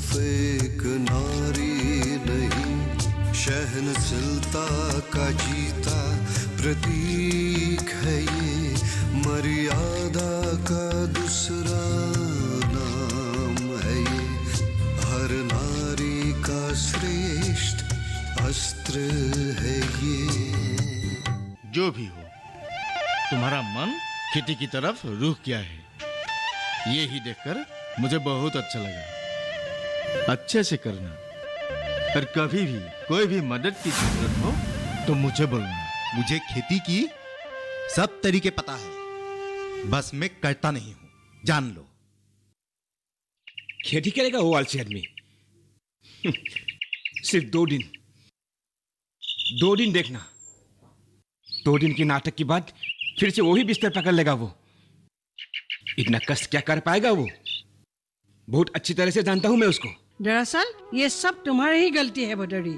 सिर्फ एक नारी नहीं, सहनशीलता का जीता प्रतीक है ये, मर्यादा का दूसरा नाम है ये, हर नारी का श्रेष्ठ अस्त्र है ये। जो भी हो, तुम्हारा मन खेती की तरफ रुख गया है, ये ही देखकर मुझे बहुत अच्छा लगा। अच्छे से करना, और कभी भी कोई भी मदद की जरूरत हो तो मुझे बोलना। मुझे खेती की सब तरीके पता है, बस मैं करता नहीं हूं, जान लो। खेती करेगा वो आलसी आदमी। सिर्फ 2 दिन देखना, 2 दिन के नाटक के बाद फिर से वही बिस्तर पकड़ लेगा वो। इतना कष्ट क्या कर पाएगा वो? बहुत अच्छी तरह से जानता हूं मैं उसको। दरअसल ये सब तुम्हारी ही गलती है भदौरी।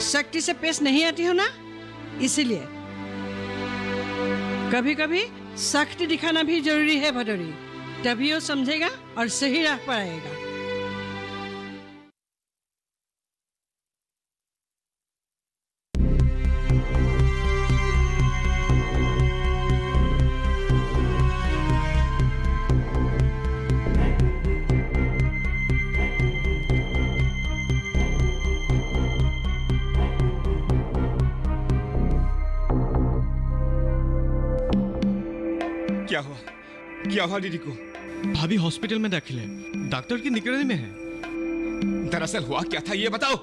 शक्ति से पेश नहीं आती हो ना, इसीलिए कभी कभी शक्ति दिखाना भी जरूरी है भदौरी, तभी वो समझेगा और सही राह पर आएगा। क्या हुआ दीदी को? भाभी हॉस्पिटल में दाखिल है, डॉक्टर की निगरानी में है। दरअसल हुआ क्या था ये बताओ।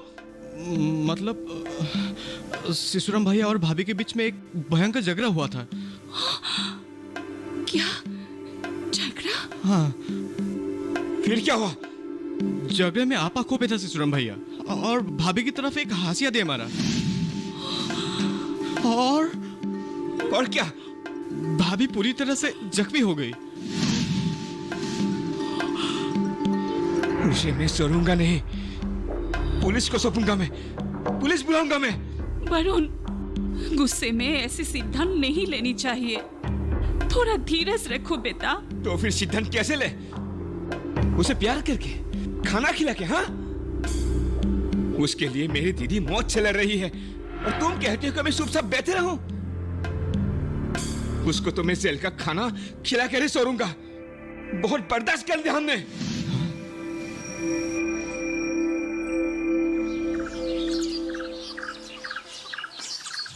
मतलब शिशुराम भैया और भाभी के बीच में एक भयंकर झगड़ा हुआ था। क्या झगड़ा? हाँ। फिर क्या हुआ? झगड़े में आपा खो पे था शिशुराम भैया, और भाभी की तरफ एक हासिया दे मारा। और क्या? भाभी पूरी तरह से जख्मी हो गई। उसे मैं छोड़ूंगा नहीं, पुलिस को सौंपूंगा मैं, पुलिस बुलाऊंगा मैं। वरुण, गुस्से में ऐसी सिद्धांत नहीं लेनी चाहिए, थोड़ा धीरज रखो बेटा। तो फिर सिद्धांत कैसे ले? उसे प्यार करके, खाना खिला के? हाँ, उसके लिए मेरी दीदी मौत से लड़ रही है और तुम कहते हो कि मैं चुपचाप बैठे रहूं? उसको तो मैं जेल का खाना खिला कर ही छोड़ूंगा। बहुत बर्दाश्त कर लिया हमने।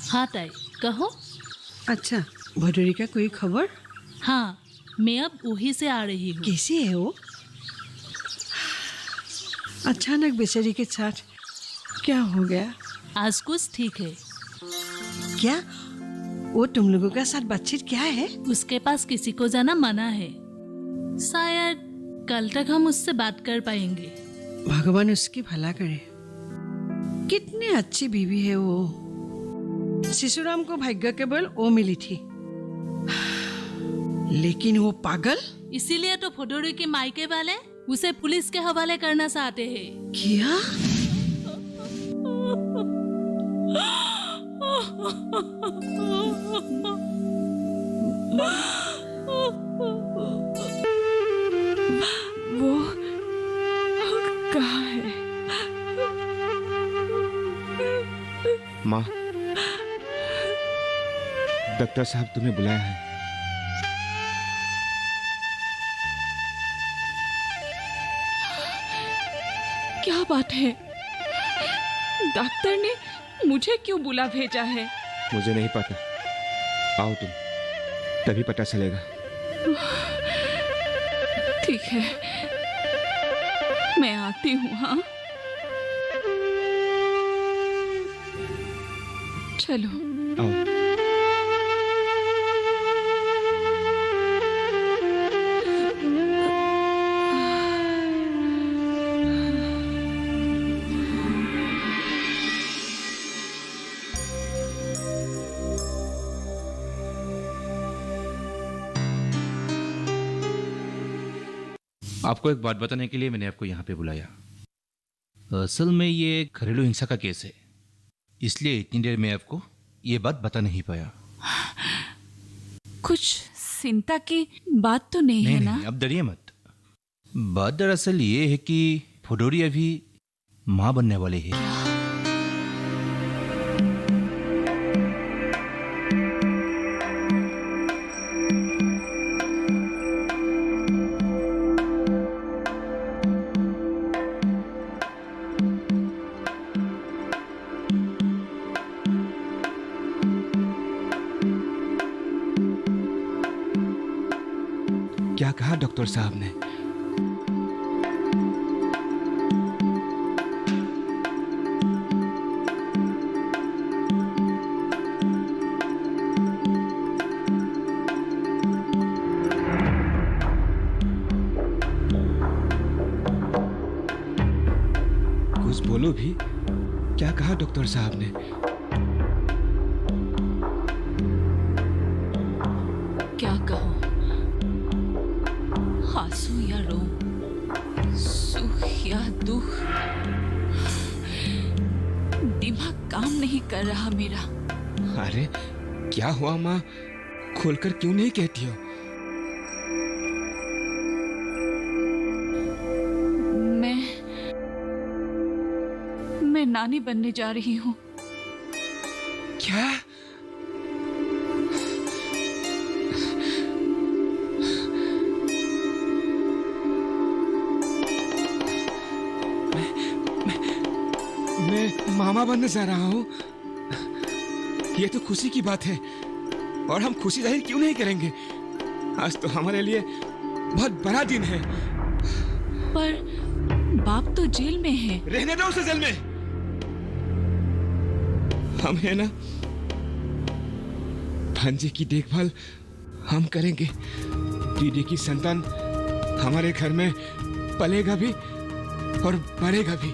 हाँ ताई, कहो। अच्छा, भदौरी का कोई खबर? हाँ, मैं अब वहीं से आ रही हूँ। कैसी है वो? अचानक बेचारी के साथ क्या हो गया? आज कुछ ठीक है। क्या वो तुम लोगों के साथ बातचीत क्या है? उसके पास किसी को जाना मना है, शायद कल तक हम उससे बात कर पाएंगे। भगवान उसकी भला करे। कितनी अच्छी बीवी है वो। शिशुराम को भाग्य केवल वो मिली थी, लेकिन वो पागल। इसीलिए तो भदौरी के मायके वाले उसे पुलिस के हवाले करना चाहते हैं। क्या? वो कहाँ है? माँ, डॉक्टर साहब तुम्हें बुलाया है। क्या बात है? डॉक्टर ने मुझे क्यों बुला भेजा है? मुझे नहीं पता, आओ तुम, तभी पता चलेगा। ठीक है, मैं आती हूँ। हाँ, चलो आओ। आपको एक बात बताने के लिए मैंने आपको यहाँ पे बुलाया। असल में ये घरेलू हिंसा का केस है, इसलिए इतनी देर में आपको ये बात बता नहीं पाया। कुछ चिंता की बात तो नहीं है ना? नहीं, अब डरिए मत। बात दरअसल ये है कि फुडोरी अभी माँ बनने वाली है। क्या कहा डॉक्टर साहब ने? कुछ बोलो भी। क्या कहा डॉक्टर साहब ने? क्या कहो, आंसू या रो, सुख या दुख, दिमाग काम नहीं कर रहा मेरा। अरे क्या हुआ माँ? खोलकर क्यों नहीं कहती हो? मैं नानी बनने जा रही हूँ। क्या? मैं मामा बनने जा रहा हूँ। ये तो खुशी की बात है और हम खुशी जाहिर क्यों नहीं करेंगे? आज तो हमारे लिए बहुत बड़ा दिन है। पर बाप तो जेल में है। रहने दो उसे जेल में। हम है ना, भांजे की देखभाल हम करेंगे। दीदी की संतान हमारे घर में पलेगा भी और बढ़ेगा भी।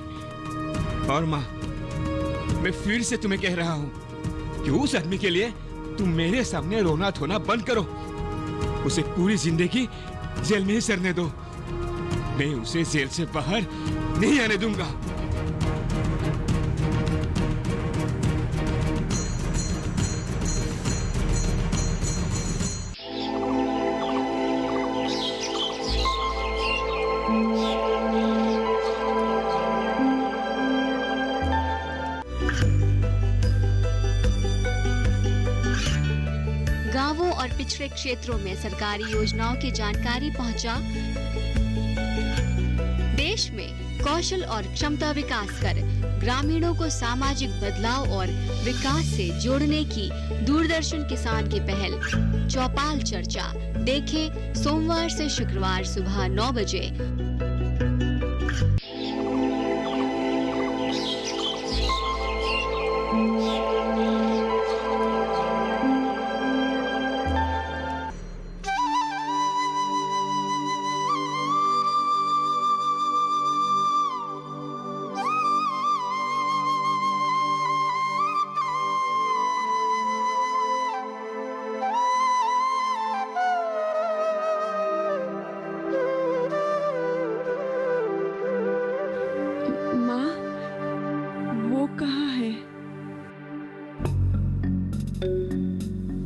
और माँ, मैं फिर से तुम्हें कह रहा हूँ कि उस आदमी के लिए तुम मेरे सामने रोना धोना बंद करो। उसे पूरी जिंदगी जेल में ही सरने दो। मैं उसे जेल से बाहर नहीं आने दूंगा। गांवों और पिछड़े क्षेत्रों में सरकारी योजनाओं की जानकारी पहुंचा। देश में कौशल और क्षमता विकास कर ग्रामीणों को सामाजिक बदलाव और विकास से जोड़ने की दूरदर्शन किसान की पहल चौपाल चर्चा देखें सोमवार से शुक्रवार सुबह 9 बजे।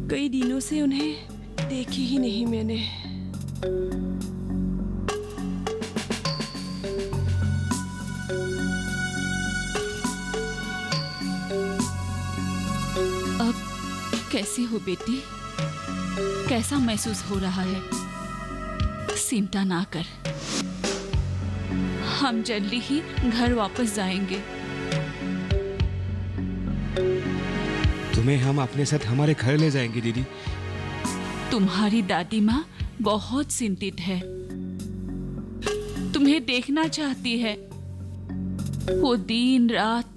कई दिनों से उन्हें देखी ही नहीं मैंने। अब कैसी हो बेटी? कैसा महसूस हो रहा है? चिंता ना कर, हम जल्दी ही घर वापस जाएंगे। तुम्हें हम अपने साथ हमारे घर ले जाएंगे दीदी। तुम्हारी दादी माँ बहुत चिंतित है, तुम्हें देखना चाहती है। वो दिन रात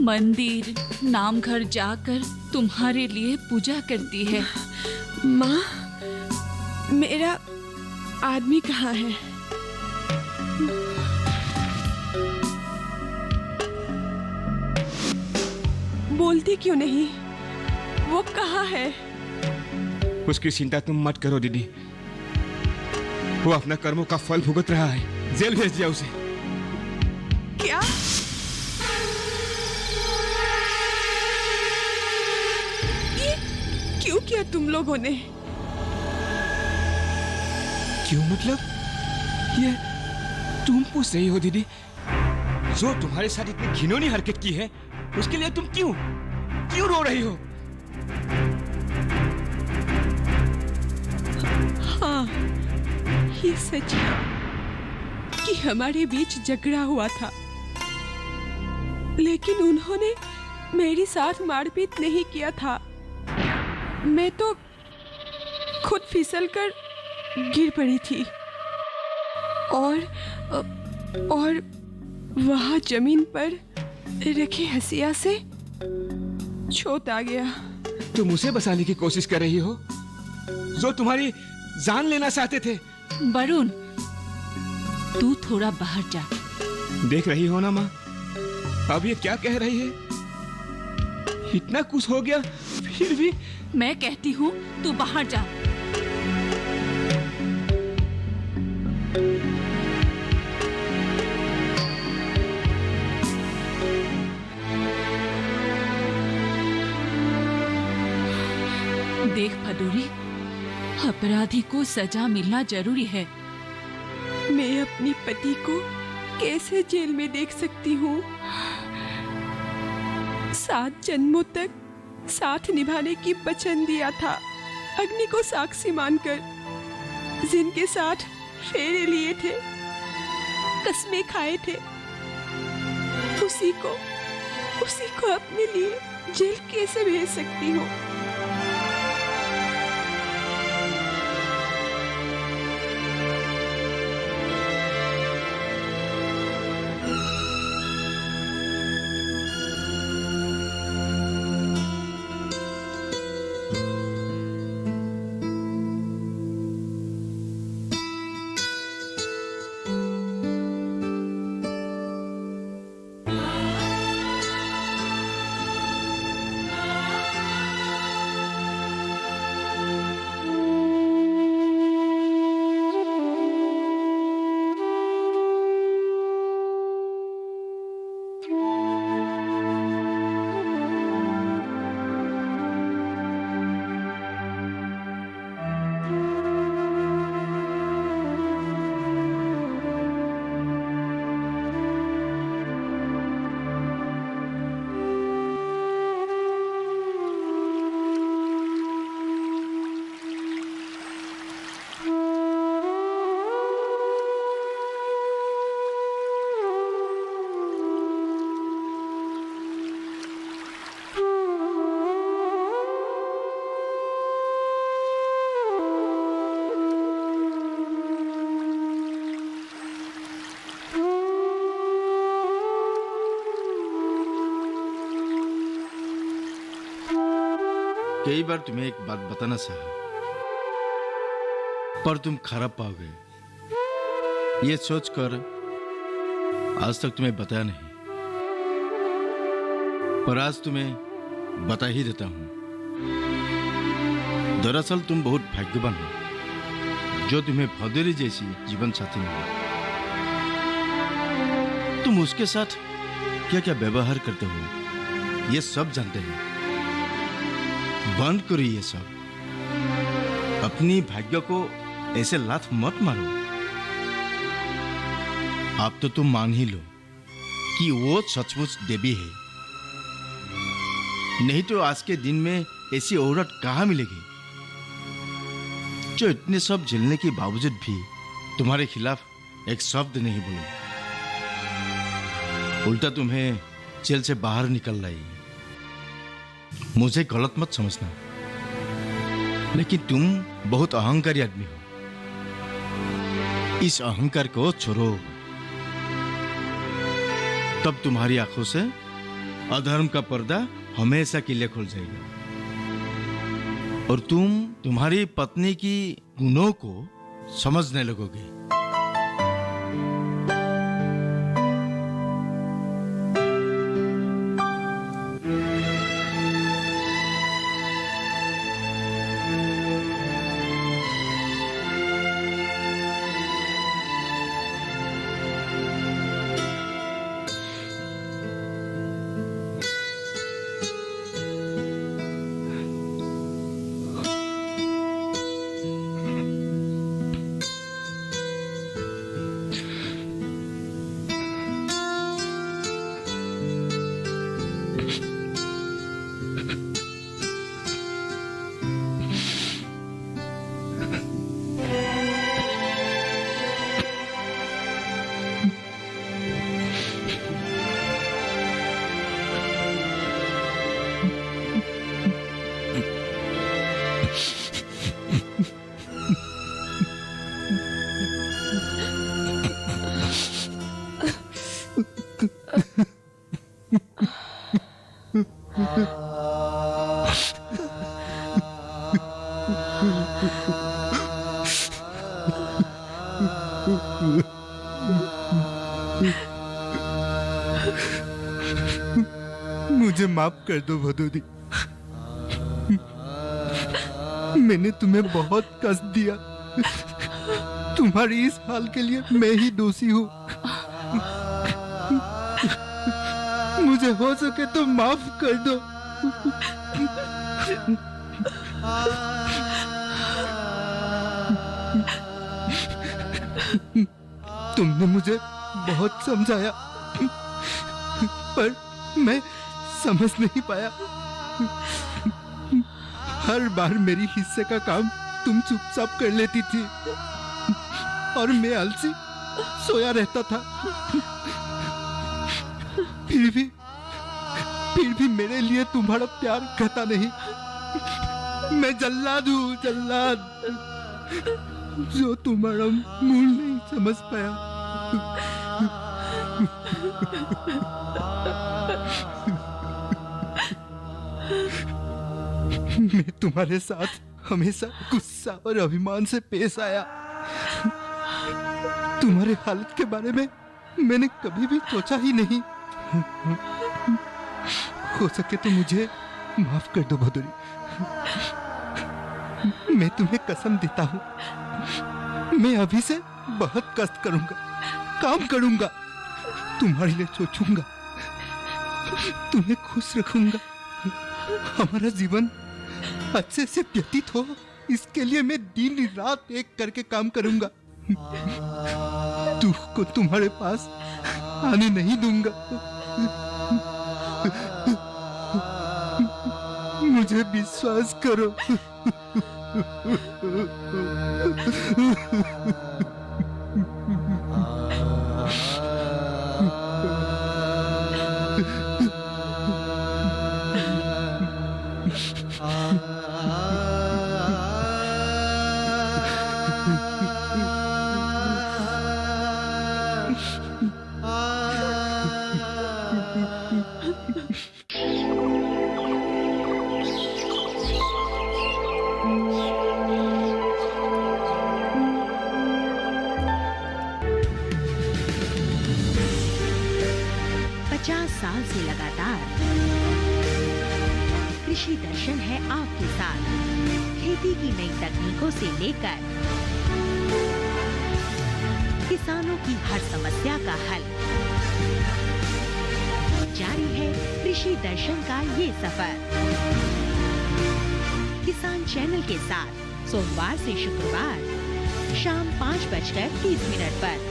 मंदिर नाम घर जाकर तुम्हारे लिए पूजा करती है। माँ, मेरा आदमी कहाँ है? बोलती क्यों नहीं? वो कहाँ है? उसकी चिंता तुम मत करो दीदी, वो अपना कर्मों का फल भुगत रहा है। जेल भेज दिया उसे। क्या? ये क्यों किया तुम लोगों ने? क्यों मतलब? ये तुम पूछ रही हो दीदी? जो तुम्हारे साथ इतनी घिनौनी हरकत की है, उसके लिए तुम क्यों रो रही हो? हाँ, ये सच है कि हमारे बीच झगड़ा हुआ था, लेकिन उन्होंने मेरे साथ मारपीट नहीं किया था। मैं तो खुद फिसलकर गिर पड़ी थी और वहां जमीन पर रखे हंसिया से चोट आ गया। तुम उसे बचाने की कोशिश कर रही हो जो तुम्हारी जान लेना चाहते थे। वरुण, तू थोड़ा बाहर जा। देख रही हो ना माँ, अब ये क्या कह रही है? इतना कुछ हो गया फिर भी। मैं कहती हूँ तू बाहर जा। देख भदोरी, अपराधी को सजा मिलना जरूरी है। मैं अपने पति को कैसे जेल में देख सकती हूँ? 7 जन्मों तक साथ निभाने की वचन दिया था, अग्नि को साक्षी मानकर, जिनके साथ फेरे लिए थे, कसमें खाए थे, उसी को अपने लिए जेल कैसे भेज सकती हूँ? कई बार तुम्हें एक बात बताना चाहा, पर तुम खराब पाओगे ये सोचकर आज तक तुम्हें बताया नहीं, पर आज तुम्हें बता ही देता हूं। दरअसल तुम बहुत भाग्यवान हो जो तुम्हें भदोरी जैसी जीवन साथी मिली। तुम उसके साथ क्या क्या व्यवहार करते हो ये सब जानते हैं। बंद करो ये सब, अपनी भाग्य को ऐसे लात मत मारो। अब तो तुम मान ही लो कि वो सचमुच देवी है, नहीं तो आज के दिन में ऐसी औरत कहां मिलेगी जो इतने सब झेलने के बावजूद भी तुम्हारे खिलाफ एक शब्द नहीं बोले, उल्टा तुम्हें जेल से बाहर निकल लाई। मुझे गलत मत समझना, लेकिन तुम बहुत अहंकारी आदमी हो। इस अहंकार को छोड़ो, तब तुम्हारी आंखों से अधर्म का पर्दा हमेशा के लिए खुल जाएगा और तुम तुम्हारी पत्नी की गुनों को समझने लगोगे। मुझे माफ कर दो भदोरी। मैंने तुम्हें बहुत कष्ट दिया। तुम्हारी इस हाल के लिए मैं ही दोषी हूँ। मुझे हो सके तो माफ कर दो। तुमने मुझे बहुत समझाया, पर मैं समझ नहीं पाया। हर बार मेरी हिस्से का काम तुम चुपचाप कर लेती थी और मैं आलसी सोया रहता था। फिर भी मेरे लिए तुम्हारा प्यार घटा नहीं। मैं जल्लाद हूँ, जल्लाद, जो तुम्हारा मूल नहीं समझ पाया। मैं तुम्हारे साथ हमेशा गुस्सा और अभिमान से पेश आया। तुम्हारे हालत के बारे में मैंने कभी भी सोचा ही नहीं। हो सके तो मुझे माफ कर दो भदोरी। मैं तुम्हें कसम देता हूँ, मैं अभी से बहुत कष्ट करूंगा, काम करूंगा, तुम्हारे लिए सोचूंगा, तुम्हें खुश रखूंगा। हमारा जीवन अच्छे से व्यतीत हो, इसके लिए मैं दिन रात एक करके काम करूंगा। दुख को तुम्हारे पास आने नहीं दूंगा। मुझे विश्वास करो। साल से लगातार कृषि दर्शन है आपके साथ। खेती की नई तकनीकों से लेकर किसानों की हर समस्या का हल, जारी है कृषि दर्शन का ये सफर। किसान चैनल के साथ सोमवार से शुक्रवार शाम 5:30 पर।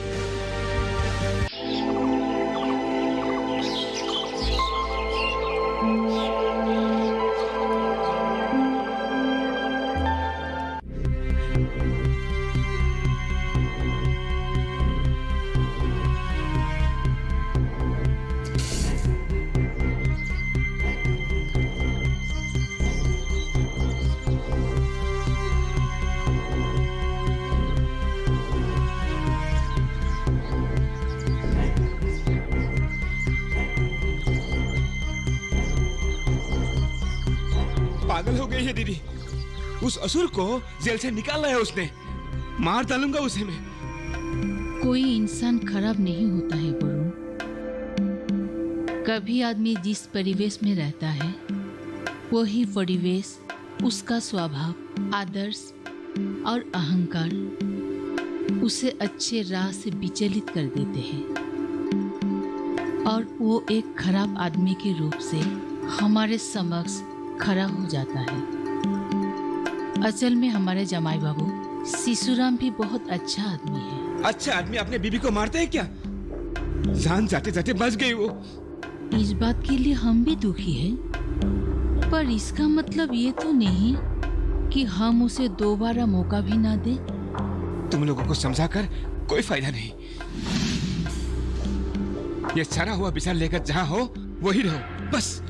पागल हो गई है दीदी। उस असुर को जेल से निकालना है उसने। मार डालूंगा उसे मैं। कोई इंसान खराब नहीं होता है वरुण। कभी आदमी जिस परिवेश में रहता है वही परिवेश उसका स्वभाव, आदर्श और अहंकार उसे अच्छे राह से विचलित कर देते हैं और वो एक खराब आदमी के रूप से हमारे समक्ष खड़ा हो जाता है। असल में हमारे जमाई बाबू शिशुराम भी बहुत अच्छा आदमी है। अच्छा आदमी अपने बीबी को मारता है क्या? जान जाते जाते बच गई वो। इस बात के लिए हम भी दुखी हैं, पर इसका मतलब ये तो नहीं कि हम उसे दोबारा मौका भी ना दें। तुम लोगों को समझाकर कोई फायदा नहीं। ये सारा हुआ विचार लेकर जहाँ हो वही रहो बस।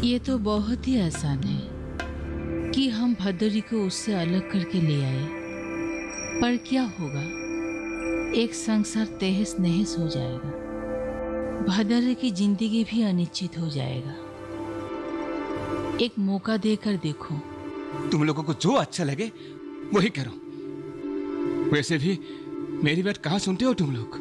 ये तो बहुत ही आसान है कि हम भदोरी को उससे अलग करके ले आए, पर क्या होगा? एक संसार तहस नहस हो जाएगा। भदोरी की जिंदगी भी अनिश्चित हो जाएगा। एक मौका देकर देखो। तुम लोगों को जो अच्छा लगे वही करो। वैसे भी मेरी बात कहाँ सुनते हो तुम लोग?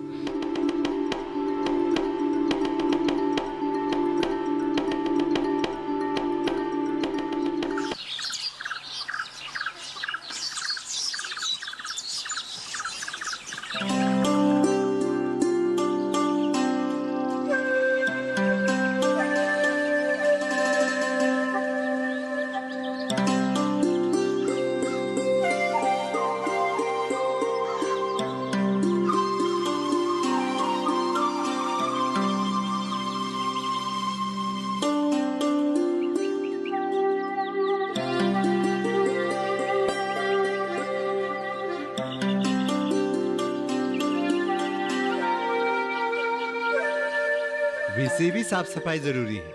वैसे भी साफ सफाई जरूरी है,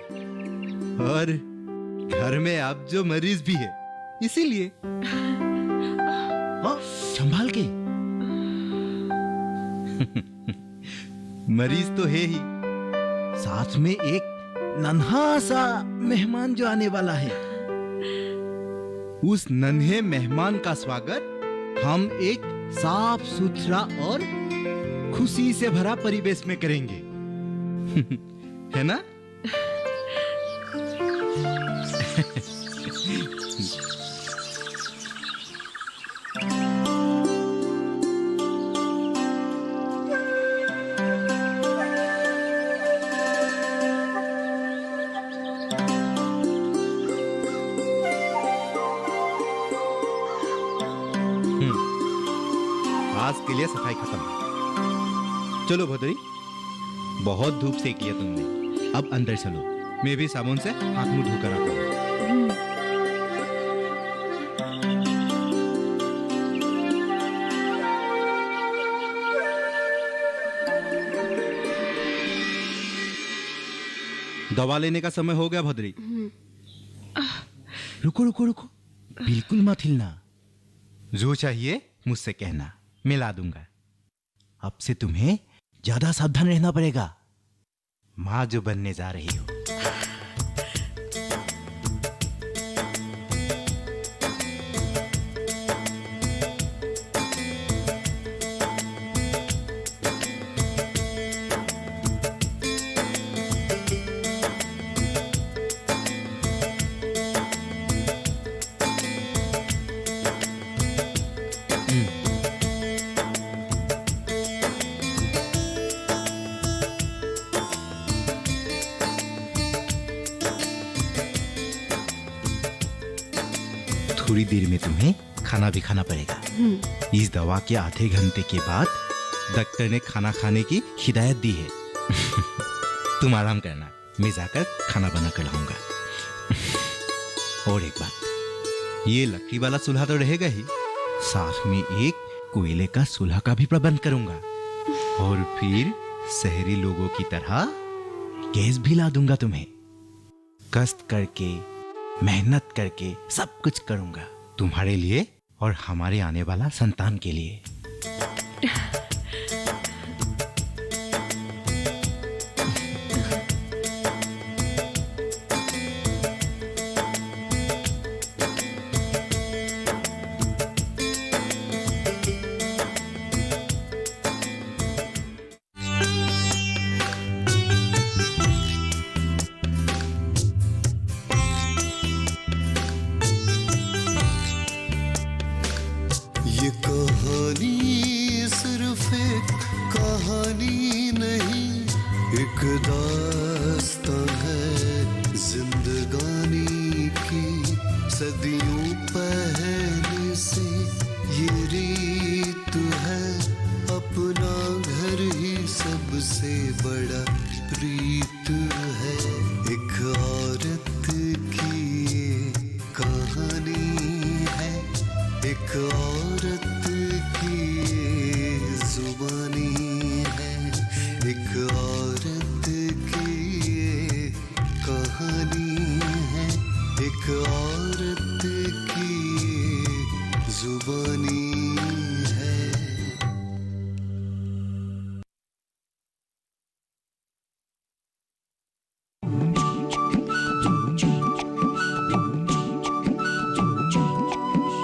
और घर में अब जो मरीज भी है, इसीलिए। हाँ, संभाल के। मरीज तो है ही, साथ में एक नन्हा सा मेहमान जो आने वाला है। उस नन्हे मेहमान का स्वागत हम एक साफ सुथरा और खुशी से भरा परिवेश में करेंगे। है ना? आज के लिए सफाई खत्म। चलो भदरी, बहुत धूप सेक लिया तुमने, अब अंदर चलो। मैं भी साबुन से हाथ मुंह धोकर आता हूँ। दवा लेने का समय हो गया भद्री। रुको रुको रुको, बिल्कुल मत हिलना। जो चाहिए मुझसे कहना, मैं ला दूंगा। अब से तुम्हें ज्यादा सावधान रहना पड़ेगा, माँ जो बनने जा रही हो। थोड़ी देर में तुम्हें खाना भी खाना पड़ेगा। इस दवा के आधे घंटे के बाद डॉक्टर ने खाना खाने की हिदायत दी है। तुम आराम करना, मैं जाकर खाना बना कर लाऊंगा। और एक बात, ये लकड़ी वाला चूल्हा तो रहेगा ही, साथ में एक कोयले का चूल्हा का भी प्रबंध करूंगा। और फिर शहरी लोगों की तरह गैस भी ला दूंगा तुम्हें। कष्ट करके, मेहनत करके सब कुछ करूंगा, तुम्हारे लिए और हमारे आने वाला संतान के लिए।